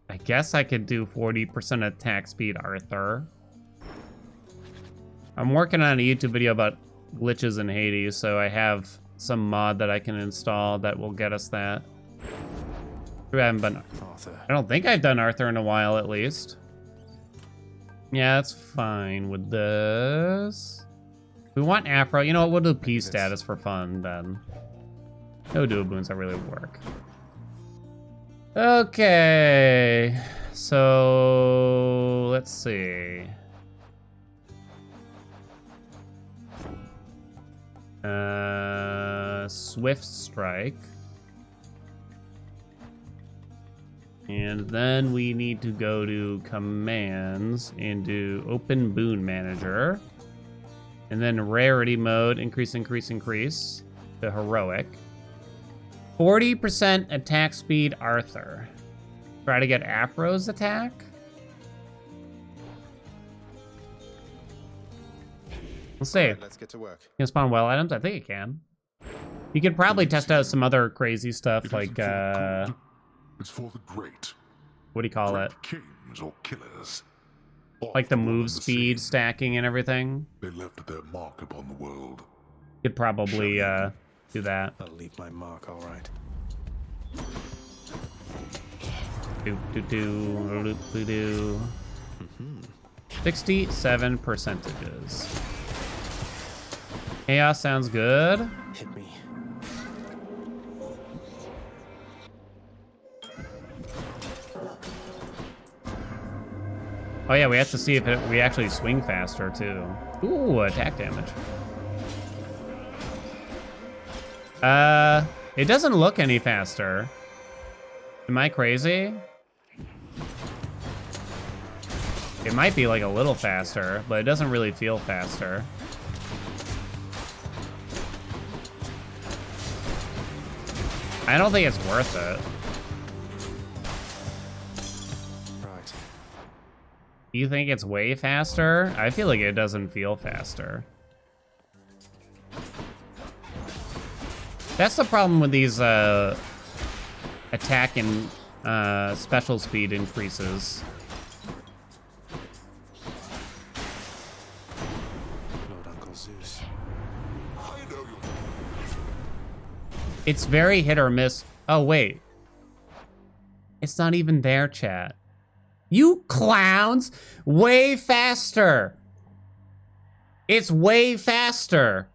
I guess I could do 40% attack speed Arthur. I'm working on a YouTube video about glitches in Hades, so I have some mod that I can install that will get us that. I haven't been Arthur. I don't think I've done Arthur in a while, at least. Yeah, that's fine with this. We want Afro. You know what? We'll do P status for fun then. No dual boons that really work. Okay. So let's see. Swift Strike. And then we need to go to commands and do open boon manager. And then rarity mode, increase, increase, increase to heroic. 40% attack speed Arthur. Try to get Afro's attack. Let's see. Right, let's get to work. Can it spawn well items? I think it can. You could probably test out some other crazy stuff like it's for the great. What do you call it? Kings or killers. Like the move speed stacking and everything. They left their mark upon the world. You could probably do that. I'll leave my mark, all right. Do. 67 percentages. Chaos sounds good. Hit me. Oh yeah, we have to see if we actually swing faster too. Ooh, attack damage. It doesn't look any faster. Am I crazy? It might be like a little faster, but it doesn't really feel faster. I don't think it's worth it. Right. Do you think it's way faster? I feel like it doesn't feel faster. That's the problem with these attack and special speed increases. Lord Uncle Zeus. It's very hit or miss. Oh, wait. It's not even there, chat. You clowns! Way faster! It's way faster!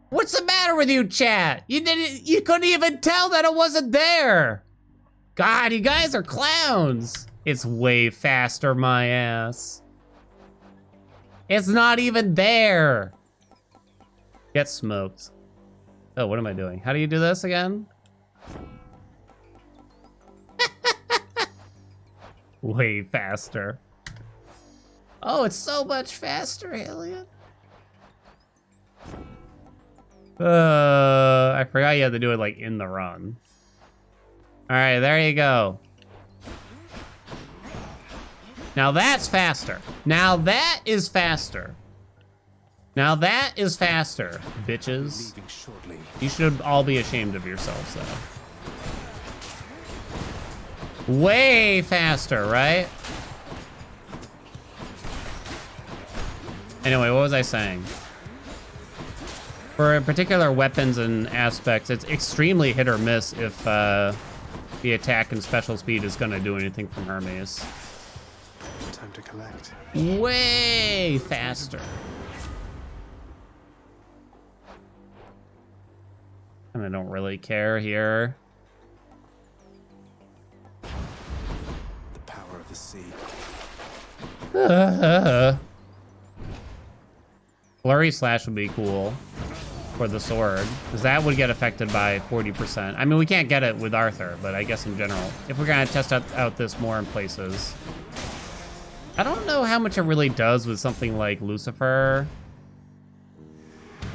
What's the matter with you, chat? You couldn't even tell that it wasn't there! God, you guys are clowns! It's way faster, my ass. It's not even there! Get smoked. Oh, what am I doing? How do you do this again? Way faster. Oh, it's so much faster, Haelian. I forgot you had to do it like in the run. All right, there you go. Now that's faster. Now that is faster. Now that is faster, bitches. Leaving shortly. You should all be ashamed of yourselves, though. Way faster, right? Anyway, what was I saying? For particular weapons and aspects, it's extremely hit or miss if the attack and special speed is going to do anything from Hermes. Time to collect. Way faster. And I don't really care here. The power of the sea. Flurry Slash would be cool for the sword, because that would get affected by 40%. I mean, we can't get it with Arthur, but I guess in general, if we're gonna test out this more in places. I don't know how much it really does with something like Lucifer.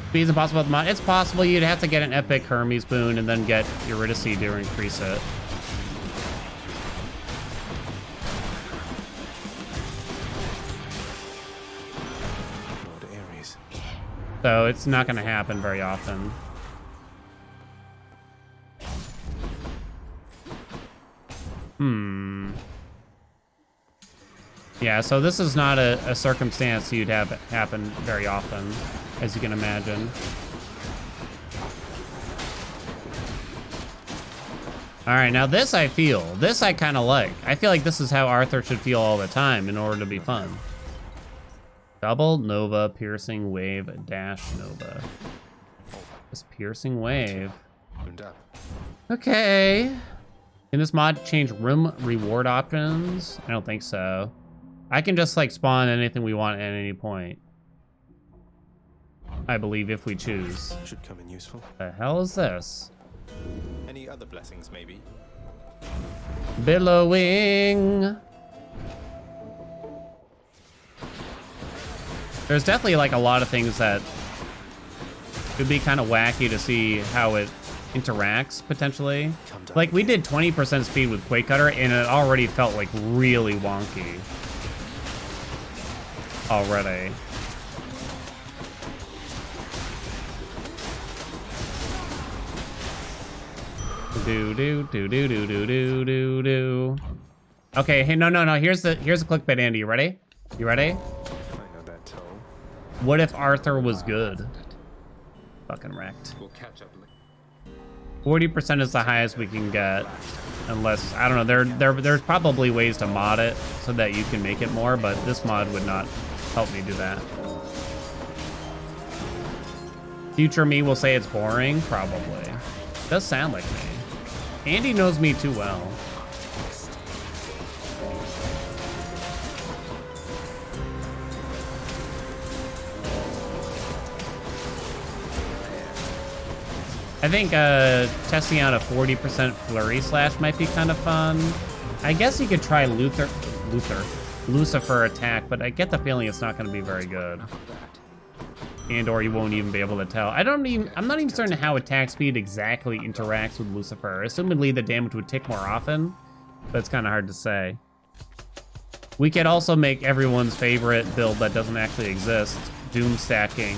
Speed's impossible with mod. It's possible. You'd have to get an epic Hermes boon and then get Eurydice to increase it. Lord Ares. So it's not going to happen very often. Yeah, so this is not a circumstance you'd have happen very often, as you can imagine. All right, now this I feel. This I kind of like. I feel like this is how Arthur should feel all the time in order to be fun. Double Nova, Piercing Wave, Dash Nova. This Piercing Wave. Opened up. Okay. Can this mod change room reward options? I don't think so. I can just like spawn anything we want at any point. I believe if we choose. Should come in useful. The hell is this? Any other blessings, maybe? Billowing. There's definitely like a lot of things that could be kind of wacky to see how it interacts potentially. Like we did 20% speed with Quake Cutter and it already felt like really wonky. Already. Do do do do do do do do do. Okay, hey, no. Here's the clickbait, Andy. You ready? You ready? I know that tone. What if Arthur was good? Fucking wrecked. We'll catch up later. 40% is the highest we can get, unless I don't know. There's probably ways to mod it so that you can make it more, but this mod would not help me do that. Future me will say it's boring, probably. It does sound like me. Andy knows me too well. I think testing out a 40% flurry slash might be kind of fun. I guess you could try Lucifer attack, but I get the feeling it's not going to be very good. And or you won't even be able to tell. I'm not even certain how attack speed exactly interacts with Lucifer. Assumedly the damage would tick more often, but it's kind of hard to say. We could also make everyone's favorite build that doesn't actually exist, Doom stacking,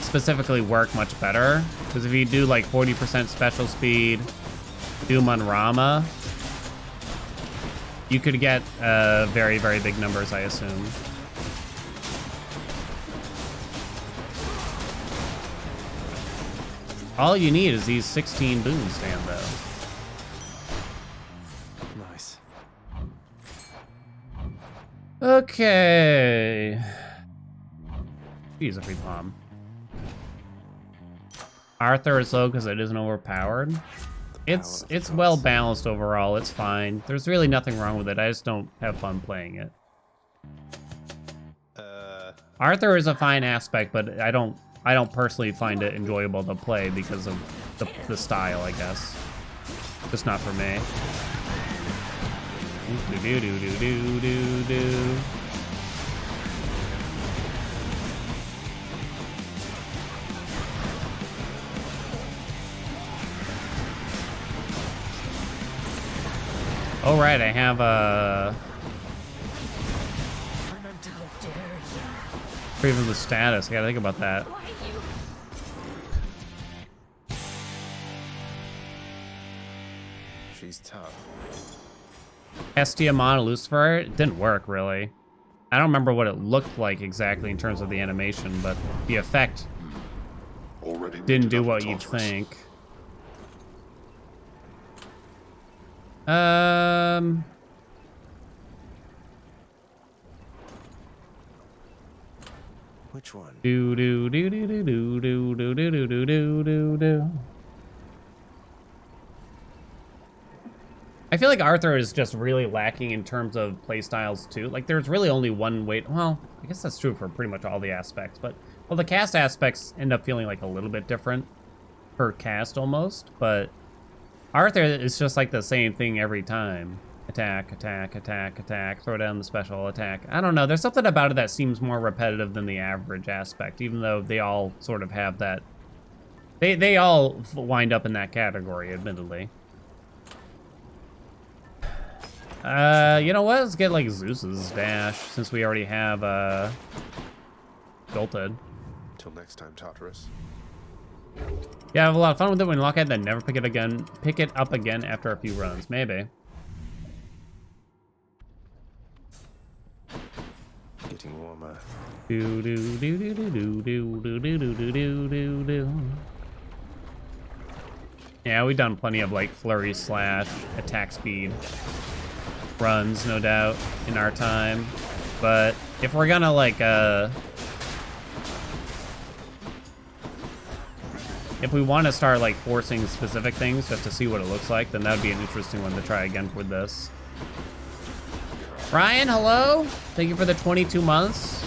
specifically work much better. Because if you do like 40% special speed, Doom on Rama, you could get very, very big numbers, I assume. All you need is these 16 boons stand though. Nice. Okay. Use a free palm. Arthur is low because it isn't overpowered. It's well balanced overall. It's fine. There's really nothing wrong with it. I just don't have fun playing it. Arthur is a fine aspect, but I don't personally find it enjoyable to play because of the style, I guess. Just not for me. Do do do do do do. All right, I have a even the status. I gotta think about that. She's tough. Estiamon Lucifer, it didn't work really. I don't remember what it looked like exactly in terms of the animation, but the effect didn't do what you'd think. Which one? Do do do do do do do do do do do do do do. I feel like Arthur is just really lacking in terms of playstyles too. Like there's really only one way. Well, I guess that's true for pretty much all the aspects, but well, the cast aspects end up feeling like a little bit different per cast almost. But Arthur is just like the same thing every time. Attack, attack, attack, attack, throw down the special attack. I don't know, there's something about it that seems more repetitive than the average aspect, even though they all sort of have that. They all wind up in that category, admittedly. You know what? Let's get like Zeus's dash, since we already have Jolted. Till next time, Tartarus. Yeah, I have a lot of fun with it when Lockhead, then never pick it up again after a few runs. Maybe. Creating warmer. Do do do do do do do do do do do do do. Yeah, we've done plenty of like flurry slash attack speed runs, no doubt, in our time. But if we're gonna like if we want to start like forcing specific things just to see what it looks like, then that'd be an interesting one to try again with this. Ryan, hello. Thank you for the 22 months.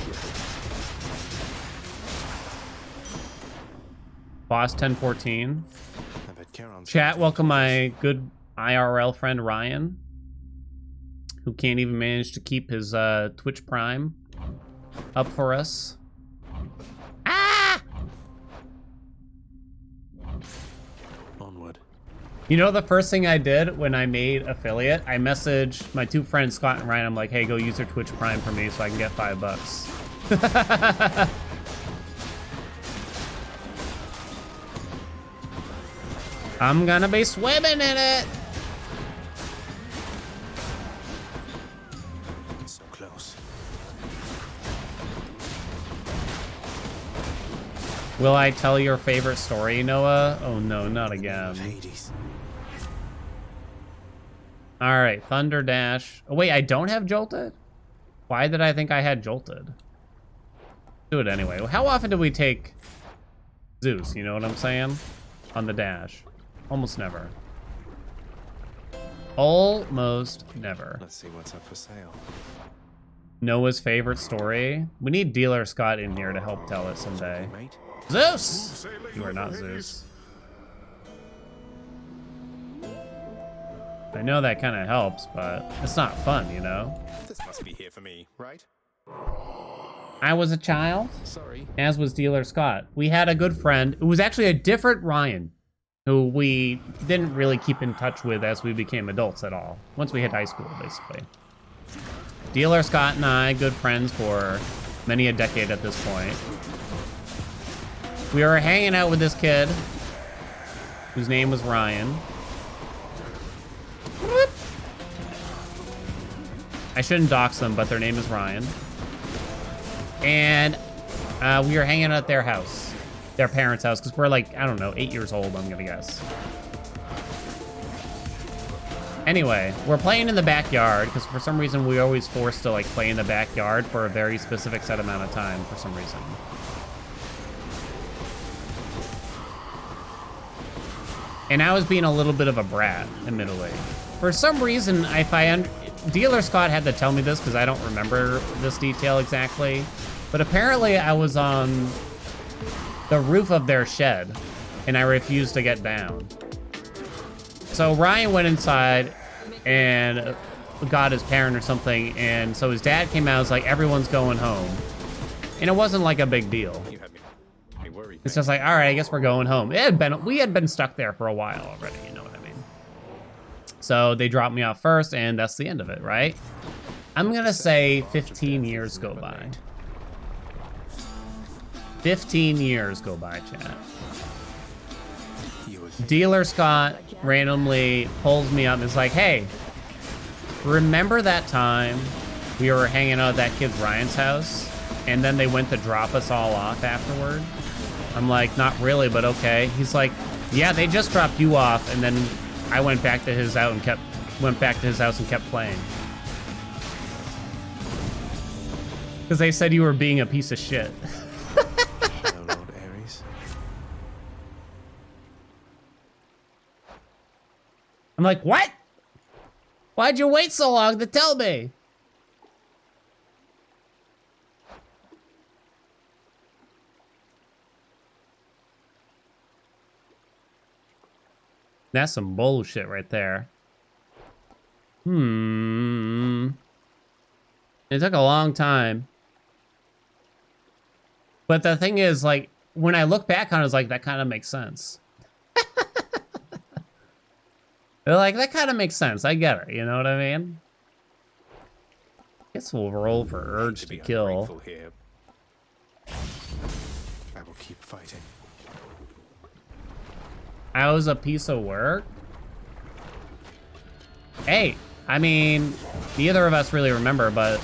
Boss 1014. I bet Charon's Chat, welcome my good IRL friend Ryan, who can't even manage to keep his Twitch Prime up for us. Ah! Onward. You know the first thing I did when I made affiliate? I messaged my two friends, Scott and Ryan. I'm like, hey, go use your Twitch Prime for me so I can get $5. I'm gonna be swimming in it. So close. Will I tell your favorite story, Noah? Oh no, not again. Hades. All right, Thunder Dash. Oh wait, I don't have Jolted? Why did I think I had Jolted? Do it anyway. How often do we take Zeus, you know what I'm saying? On the dash. Almost never. Almost never. Let's see what's up for sale. Noah's favorite story? We need Dealer Scott in here to help tell it someday. Mate? Zeus! You are not Zeus. I know that kind of helps, but it's not fun, you know? This must be here for me, right? I was a child, Sorry. as was Dealer Scott. We had a good friend. It was actually a different Ryan, who we didn't really keep in touch with as we became adults at all. Once we hit high school, basically. Dealer Scott and I, good friends for many a decade at this point. We were hanging out with this kid, whose name was Ryan. I shouldn't dox them, but their name is Ryan. And we were hanging out at their house. Their parents' house, because we're like, I don't know, 8 years old, I'm gonna guess. Anyway, we're playing in the backyard, because for some reason we were always forced to like play in the backyard for a very specific set amount of time, for some reason. And I was being a little bit of a brat, admittedly. For some reason, Dealer Scott had to tell me this, because I don't remember this detail exactly. But apparently I was on the roof of their shed, and I refused to get down. So Ryan went inside and got his parent or something, and so his dad came out and was like, everyone's going home. And it wasn't like a big deal. You had me worried. It's just like, all right, I guess we're going home. We had been stuck there for a while already, you know what I mean? So they dropped me off first, and that's the end of it, right? I'm gonna say 15 years go by. 15 years go by, chat. Dealer Scott randomly pulls me up and is like, hey, remember that time we were hanging out at that kid Ryan's house and then they went to drop us all off afterward? I'm like, not really, but okay. He's like, yeah, they just dropped you off, and then I went back to his house and kept playing. Because they said you were being a piece of shit. I'm like, what? Why'd you wait so long to tell me? That's some bullshit right there. It took a long time. But the thing is, like, when I look back on it, it's like, that kind of makes sense. They're like, that kind of makes sense. I get it. You know what I mean? Guess we'll roll for urge to kill. Here. I will keep fighting. I was a piece of work. Hey, I mean, neither of us really remember, but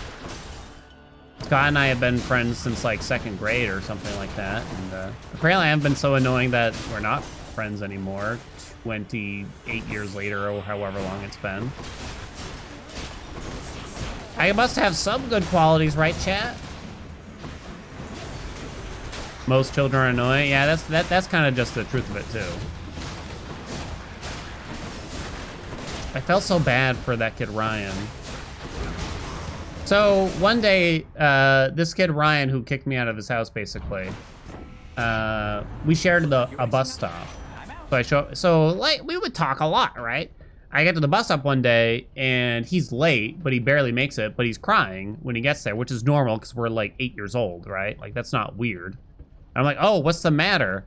Scott and I have been friends since like 2nd grade or something like that. And apparently I haven't been so annoying that we're not friends anymore 28 years later or however long it's been. I must have some good qualities, right, chat? Most children are annoying. Yeah, that's kind of just the truth of it too. I felt so bad for that kid Ryan. So one day, this kid Ryan, who kicked me out of his house, basically, we shared a bus stop. So like we would talk a lot, right? I get to the bus stop one day and he's late, but he barely makes it. But he's crying when he gets there, which is normal because we're like 8 years old, right? Like that's not weird. I'm like, oh, what's the matter?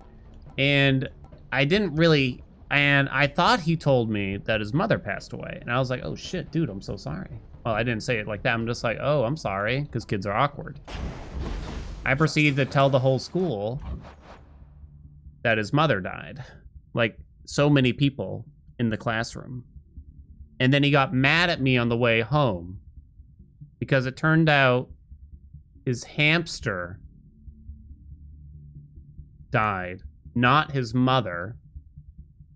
And I didn't really, and I thought he told me that his mother passed away. And I was like, oh shit, dude, I'm so sorry. Well, I didn't say it like that. I'm just like, oh, I'm sorry, because kids are awkward. I proceeded to tell the whole school that his mother died. Like so many people in the classroom. And then he got mad at me on the way home because it turned out his hamster died, not his mother.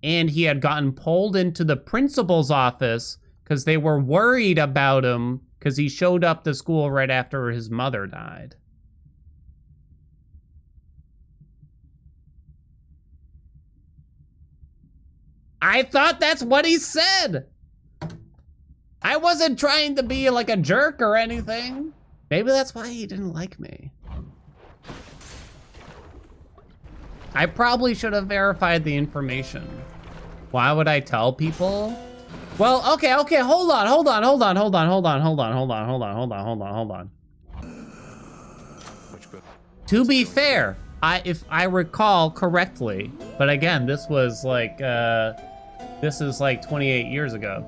And he had gotten pulled into the principal's office because they were worried about him because he showed up to school right after his mother died. I thought that's what he said. I wasn't trying to be like a jerk or anything. Maybe that's why he didn't like me. I probably should have verified the information. Why would I tell people? Well, okay, hold on. To be fair, if I recall correctly, but again, this was like, this is like 28 years ago.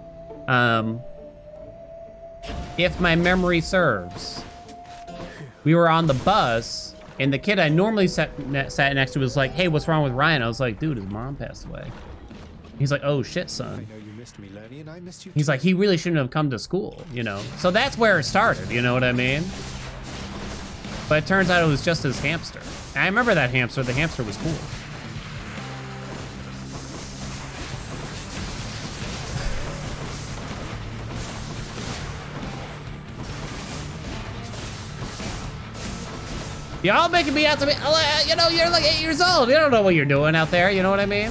If my memory serves, we were on the bus and the kid I normally sat next to was like, hey, what's wrong with Ryan? I was like, dude, his mom passed away. He's like, oh shit, son. I know you missed me, Lenny, and I missed you. He's like, he really shouldn't have come to school, you know? So that's where it started, you know what I mean? But it turns out it was just his hamster. I remember that hamster. The hamster was cool. Y'all making me out to be, you know, you're like 8 years old. You don't know what you're doing out there, you know what I mean?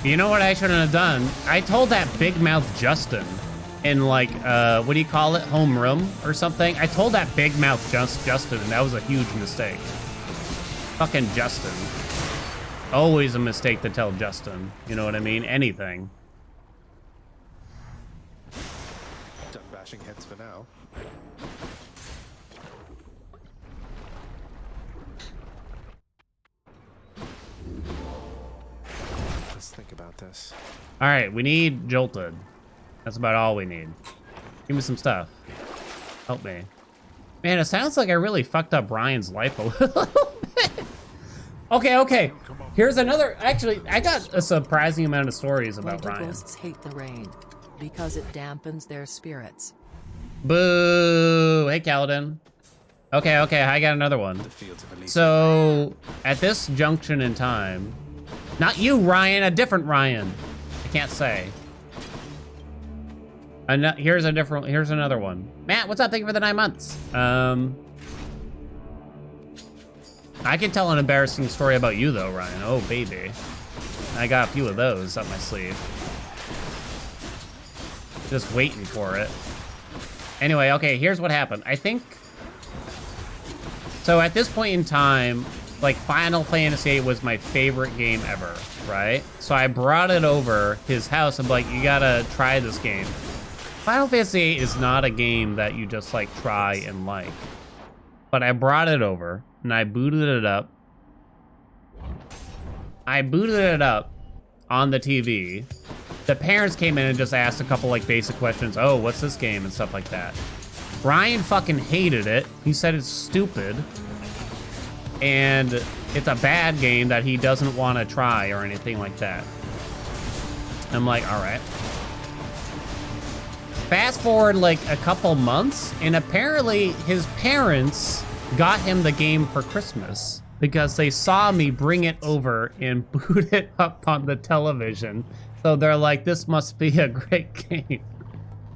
You know what I shouldn't have done? I told that big mouth Justin in like, what do you call it? Homeroom or something? I told that big mouth Justin and that was a huge mistake. Fucking Justin. Always a mistake to tell Justin. You know what I mean? Anything. Done bashing heads for now. Let's think about this. All right, we need Jolted. That's about all we need. Give me some stuff. Help me. Man, it sounds like I really fucked up Ryan's life a little bit. Okay. Here's another. Actually, I got a surprising amount of stories about Ryan. Ghosts hate the rain because it dampens their spirits. Boo! Hey, Kaladin. Okay. I got another one. The fields of Elysium. So, at this junction in time, not you, Ryan, a different Ryan. I can't say. Here's another one. Matt, what's up? Thank you for the 9 months. I can tell an embarrassing story about you though, Ryan. Oh, baby. I got a few of those up my sleeve. Just waiting for it. Anyway, okay, here's what happened. I think... So at this point in time, like Final Fantasy VIII was my favorite game ever, right? So I brought it over his house. I'm like, you gotta try this game. Final Fantasy VIII is not a game that you just like try and like. But I brought it over and I booted it up. I booted it up on the TV The parents came in and just asked a couple like basic questions. Oh, what's this game and stuff like that. Ryan fucking hated it. He said it's stupid. And it's a bad game that he doesn't want to try or anything like that. I'm like, all right. Fast forward like a couple months, and apparently his parents got him the game for Christmas because they saw me bring it over and boot it up on the television. So they're like, this must be a great game.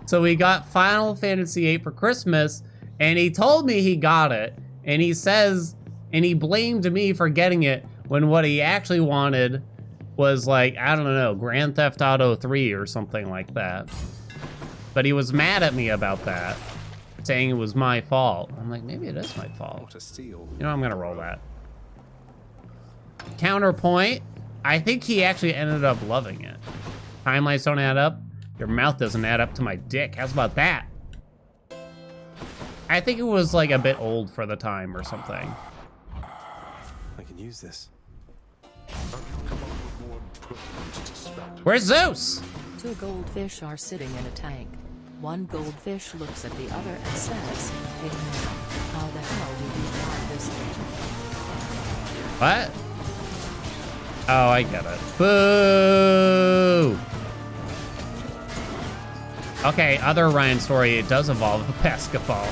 So we got Final Fantasy VIII for Christmas, and he told me he got it, and he says, and he blamed me for getting it when what he actually wanted was like, I don't know, Grand Theft Auto 3 or something like that. But he was mad at me about that, saying it was my fault. I'm like, maybe it is my fault. What a steal. You know, I'm gonna roll that. Counterpoint, I think he actually ended up loving it. Timelines don't add up. Your mouth doesn't add up to my dick. How's about that? I think it was like a bit old for the time or something. I can use this. Where's Zeus? 2 goldfish are sitting in a tank. One goldfish looks at the other and says, "Hey man, how the hell did you find this thing?" What? Oh, I get it. Boo! Okay, other Ryan story, it does involve a basketball.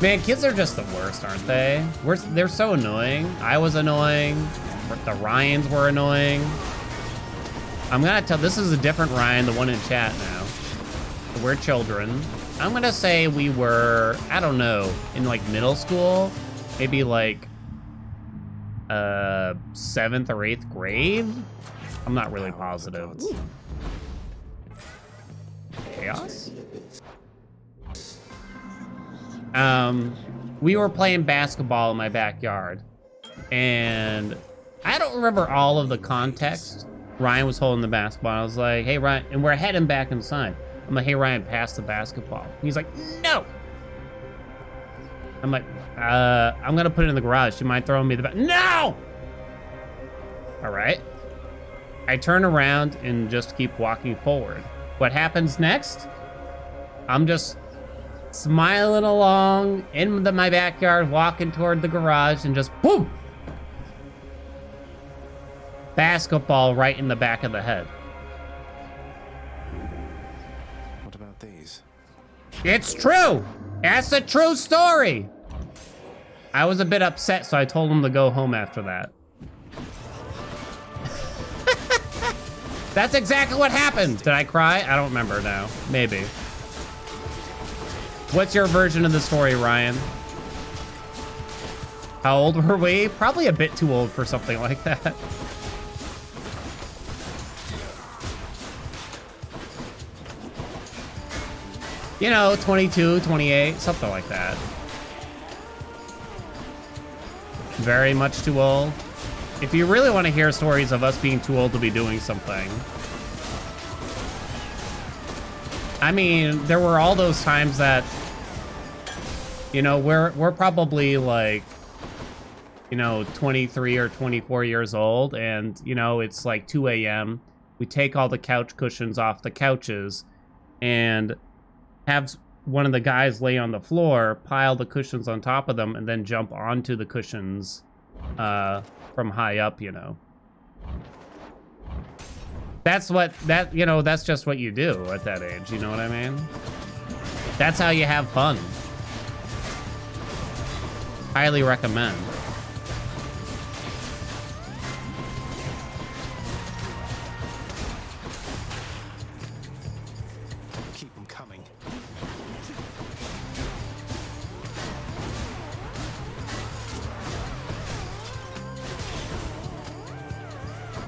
Man, kids are just the worst, aren't they? They're so annoying. I was annoying. The Ryans were annoying. I'm gonna tell, this is a different Ryan, the one in chat now. We're children. I'm gonna say we were, I don't know, in like middle school, maybe like 7th or 8th grade. I'm not really positive. Ooh. Chaos? We were playing basketball in my backyard, and I don't remember all of the context. Ryan was holding the basketball. I was like, hey, Ryan, and we're heading back inside. I'm like, hey, Ryan, pass the basketball. He's like, no. I'm like, I'm gonna put it in the garage. Do you mind throwing me the No! All right. I turn around and just keep walking forward. What happens next? I'm just smiling along in my backyard, walking toward the garage, and just boom! Basketball right in the back of the head. What about these? It's true! That's a true story! I was a bit upset, so I told him to go home after that. That's exactly what happened! Did I cry? I don't remember now. Maybe. What's your version of the story, Ryan? How old were we? Probably a bit too old for something like that. You know, 22, 28, something like that. Very much too old. If you really want to hear stories of us being too old to be doing something. I mean, there were all those times that, you know, we're probably like, you know, 23 or 24 years old, and, you know, it's like 2 a.m. We take all the couch cushions off the couches and have one of the guys lay on the floor, pile the cushions on top of them, and then jump onto the cushions from high up, you know. That's just what you do at that age, you know what I mean? That's how you have fun. Highly recommend. Keep them coming.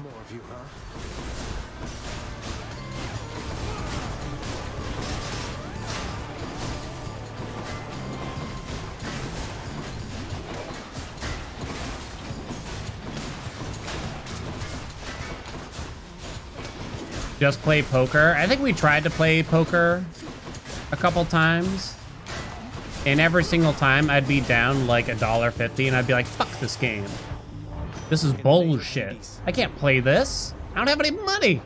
More of you, huh? Just play poker. I think we tried to play poker a couple times, and every single time I'd be down like $1.50, and I'd be like, fuck this game. This is bullshit. I can't play this. I don't have any money.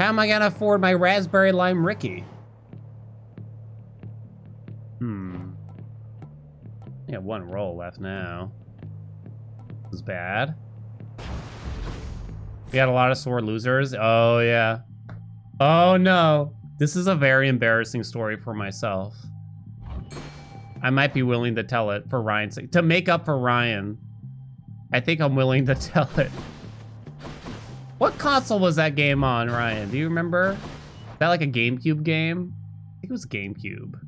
How am I gonna afford my Raspberry Lime Ricky? Yeah, one roll left now. This is bad. We had a lot of sore losers. Oh, yeah. Oh, no. This is a very embarrassing story for myself. I might be willing to tell it for Ryan's sake. To make up for Ryan. I think I'm willing to tell it. What console was that game on, Ryan? Do you remember? Is that like a GameCube game? I think it was GameCube.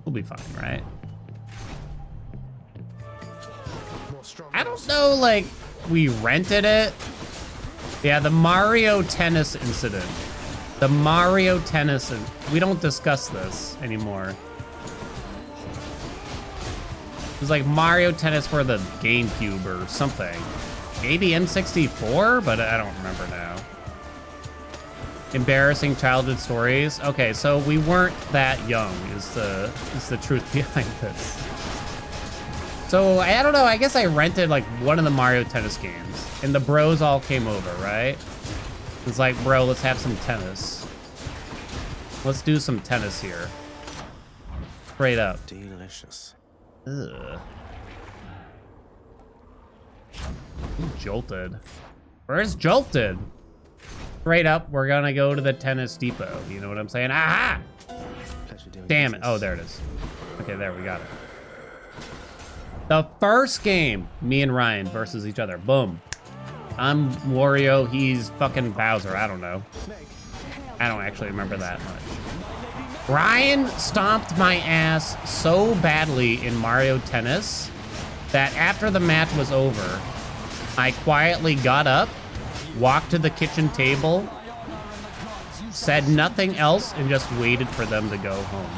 We'll be fine, right? I don't know, like, we rented it. Yeah, the Mario Tennis incident. The Mario Tennis, we don't discuss this anymore. It was like Mario Tennis for the GameCube or something. Maybe N64, but I don't remember now. Embarrassing childhood stories. Okay, so we weren't that young is the truth behind this. So I don't know, I guess I rented like one of the Mario Tennis games and the bros all came over, right? It's like, bro, let's have some tennis. Let's do some tennis here. Straight up. Delicious. Ugh. Jolted. Where's Jolted? Straight up, we're gonna go to the tennis depot. You know what I'm saying? Aha! Pleasure doing Damn it. Oh, there it is. Okay, there, we got it. The first game, me and Ryan versus each other. Boom. I'm Wario, he's fucking Bowser. I don't know. I don't actually remember that much. Ryan stomped my ass so badly in Mario Tennis that after the match was over, I quietly got up, walked to the kitchen table, said nothing else, and just waited for them to go home.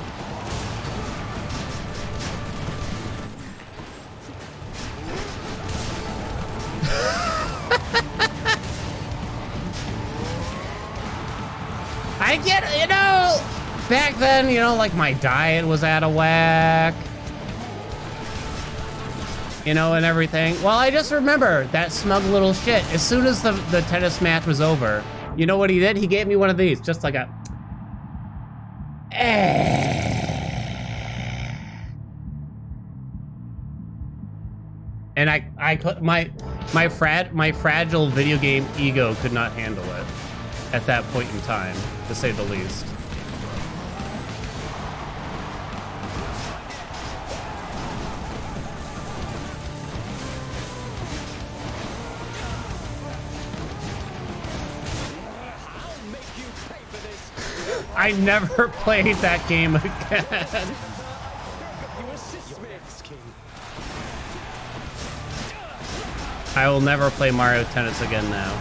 I get, you know, back then, you know, like my diet was out of whack. You know, and everything. Well, I just remember that smug little shit. As soon as the tennis match was over, you know what he did? He gave me one of these, just like a... And I could, my fragile video game ego could not handle it at that point in time, to say the least. I never played that game again. I will never play Mario Tennis again now.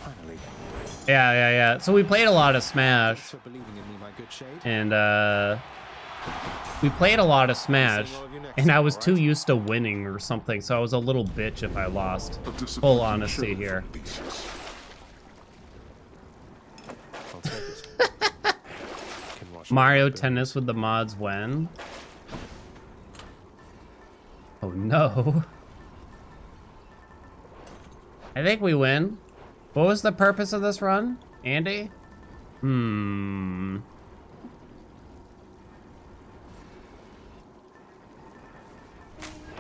Finally. Yeah. So we played a lot of Smash. Thanks for believing in me, my good shade. And we played a lot of Smash, and I was too used to winning or something, so I was a little bitch if I lost. Full honesty here. I'll take it. Can watch Mario me. Tennis with the mods when? Oh no. I think we win. What was the purpose of this run, Andy?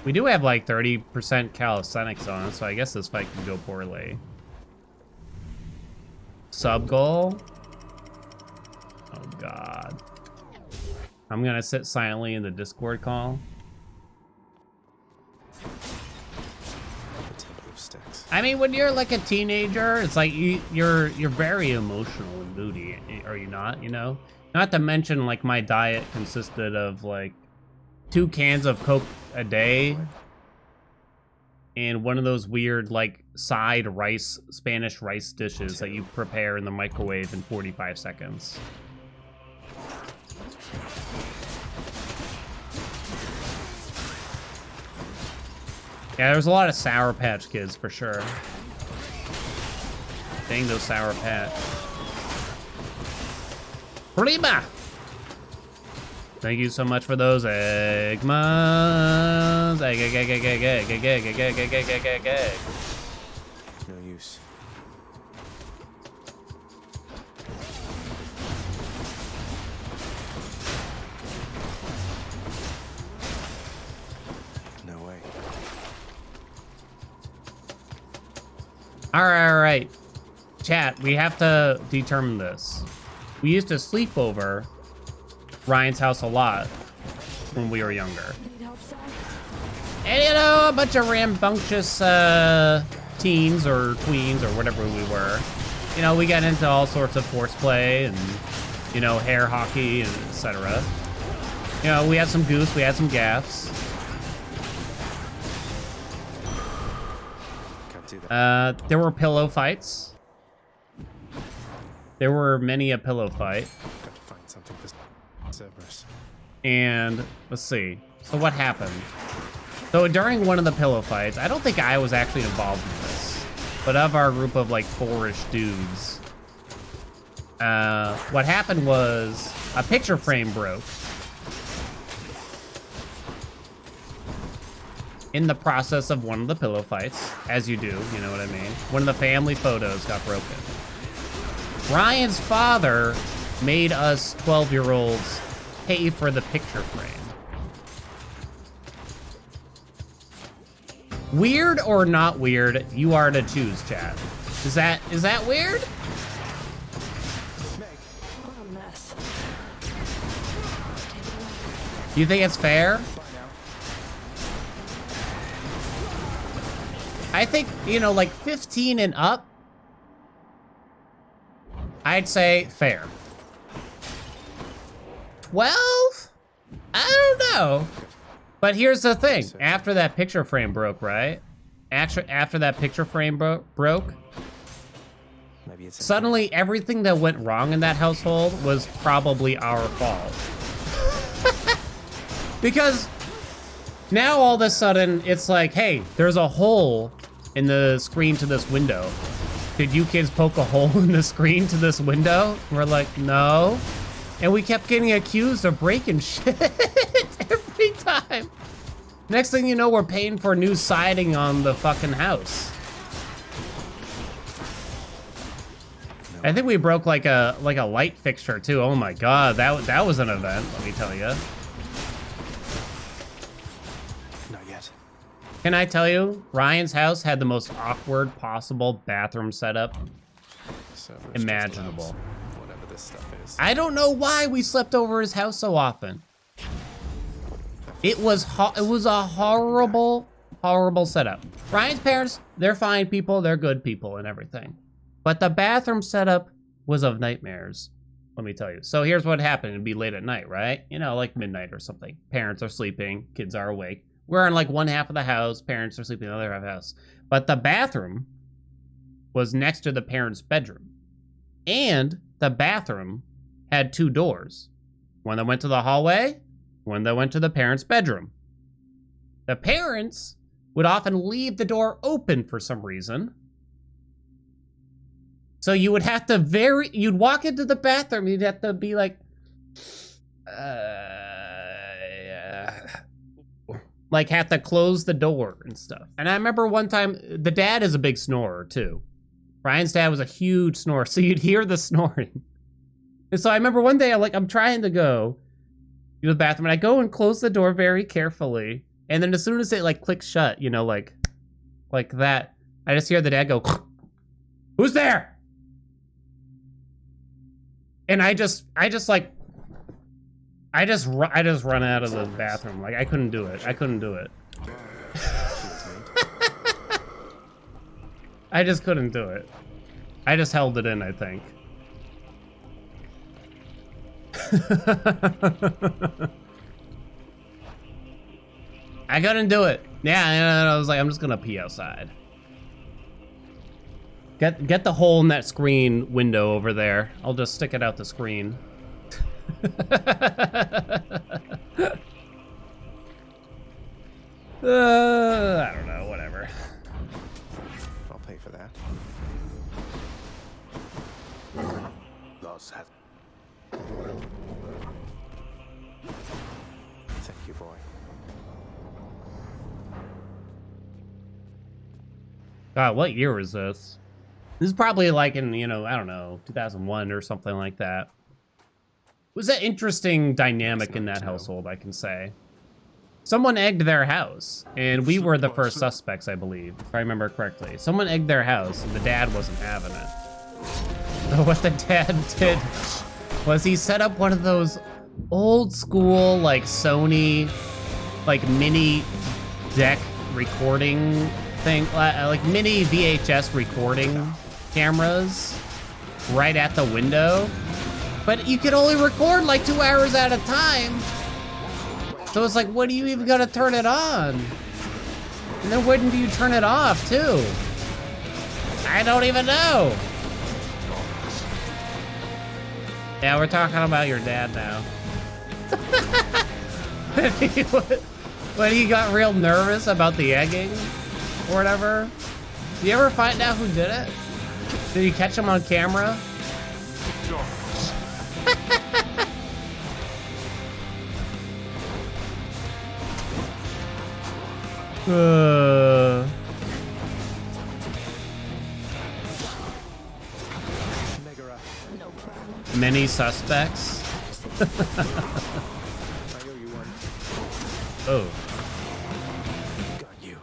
We do have like 30% calisthenics on, so I guess this fight can go poorly. Sub goal? Oh god. I'm gonna sit silently in the Discord call. The Temple of Sticks. I mean, when you're like a teenager, it's like you're very emotional and moody, are you not? You know, not to mention like my diet consisted of like 2 cans of Coke a day and one of those weird like side rice, Spanish rice dishes that you prepare in the microwave in 45 seconds. Yeah, there's a lot of Sour Patch Kids for sure. Dang those Sour Patch. Prima! Thank you so much for those Eggmas. Egg. No use. No way. All right. Chat, we have to determine this. We used to sleep over Ryan's house a lot when we were younger. And you know, a bunch of rambunctious teens or tweens or whatever we were. You know, we got into all sorts of horseplay and, you know, hair hockey and etc. You know, we had some goose, we had some gaffs. Can't do that. There were pillow fights. There were many a pillow fight. Got to find something for Cerberus. And let's see. So what happened? So during one of the pillow fights, I don't think I was actually involved in this, but of our group of like 4-ish dudes, what happened was a picture frame broke. In the process of one of the pillow fights, as you do, you know what I mean? One of the family photos got broken. Ryan's father made us 12-year-olds pay for the picture frame. Weird or not weird, you are to choose, chat. Is that weird? What a mess. Do you think it's fair? I think, you know, like 15 and up, I'd say fair. 12? I don't know. But here's the thing. After that picture frame broke, right? After that picture frame broke, Maybe it's suddenly everything that went wrong in that household was probably our fault. Because now all of a sudden it's like, hey, there's a hole in the screen to this window. Did you kids poke a hole in the screen to this window? We're like, no. And we kept getting accused of breaking shit every time. Next thing you know, we're paying for new siding on the fucking house. I think we broke like a light fixture too. Oh my god, that was an event, let me tell you. Not yet. Can I tell you, Ryan's house had the most awkward possible bathroom setup Cerberus just imaginable. loves whatever this stuff is. I don't know why we slept over his house so often. It was a horrible setup. Ryan's parents, they're fine people, they're good people and everything. But the bathroom setup was of nightmares, let me tell you. So here's what happened. It'd be late at night, right? You know, like midnight or something. Parents are sleeping, kids are awake. We're in like one half of the house, parents are sleeping in the other half of the house. But the bathroom was next to the parents' bedroom. And the bathroom had 2 doors. One that went to the hallway, one that went to the parents' bedroom. The parents would often leave the door open for some reason. So you would have to you'd walk into the bathroom, you'd have to be like, like have to close the door and stuff. And I remember one time, the dad is a big snorer too. Ryan's dad was a huge snorer, so you'd hear the snoring. And so I remember one day, I'm trying to go to the bathroom, and I go and close the door very carefully. And then as soon as it like clicks shut, you know, like that, I just hear the dad go, "Who's there?" And I just run out of the bathroom. Like I couldn't do it. I just couldn't do it. I just held it in, I think. I couldn't do it. Yeah, and I was like, I'm just gonna pee outside. Get the hole in that screen window over there. I'll just stick it out the screen. I don't know, whatever. I'll pay for that. Thus hath boy. God, what year was this? This is probably like in, you know, I don't know, 2001 or something like that. It was an interesting dynamic in that household, I can say. Someone egged their house, and we were the first suspects, I believe, if I remember correctly. Someone egged their house, and the dad wasn't having it. So what the dad did was he set up one of those old school, like, Sony, like, mini deck recording thing, like mini VHS recording cameras right at the window. But you could only record like 2 hours at a time. So it's like, what do you even gotta turn it on? And then when do you turn it off too? I don't even know. Yeah, we're talking about your dad now. When he got real nervous about the egging or whatever. Did you ever find out who did it? Did you catch him on camera? Many suspects. I owe you one. Oh. Got you.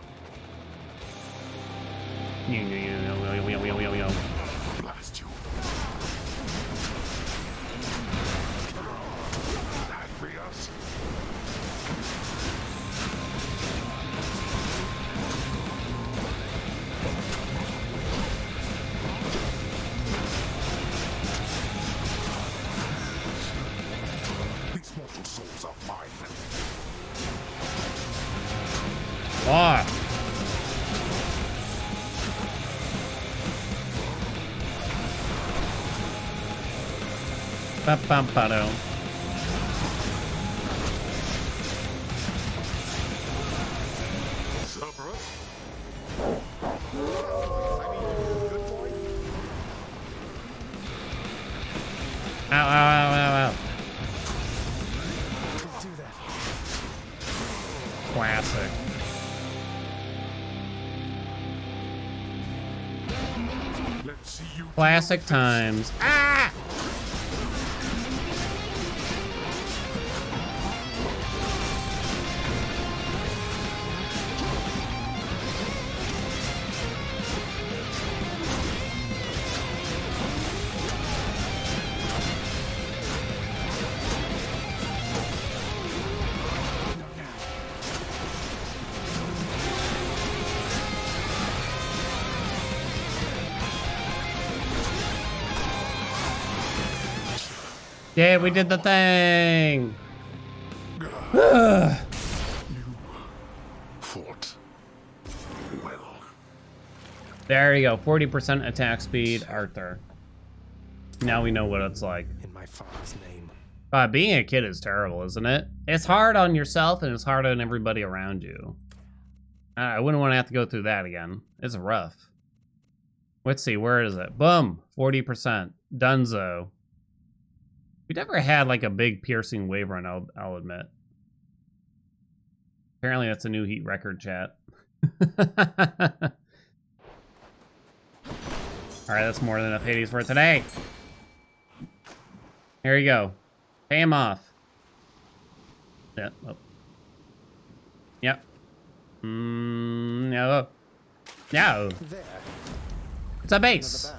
Blast you. Angry us. These mortal souls are mine. Ah. Ba-bum-ba-dum. Cerberus? Ow, ow, ow, ow, ow. Do that. Classic. Let's see you. Classic times. Ah! Yeah, we did the thing. Fought. Well. There you go. 40% attack speed, Arthur. Now we know what it's like. In my father's name. Being a kid is terrible, isn't it? It's hard on yourself and it's hard on everybody around you. I wouldn't want to have to go through that again. It's rough. Let's see, where is it? Boom! 40%. Dunzo. We never had like a big piercing wave run, I'll admit. Apparently that's a new heat record, chat. Alright, that's more than enough Hades for today. Here you go. Pay him off. Yeah. Oh. Yep. No. No. There. It's a base.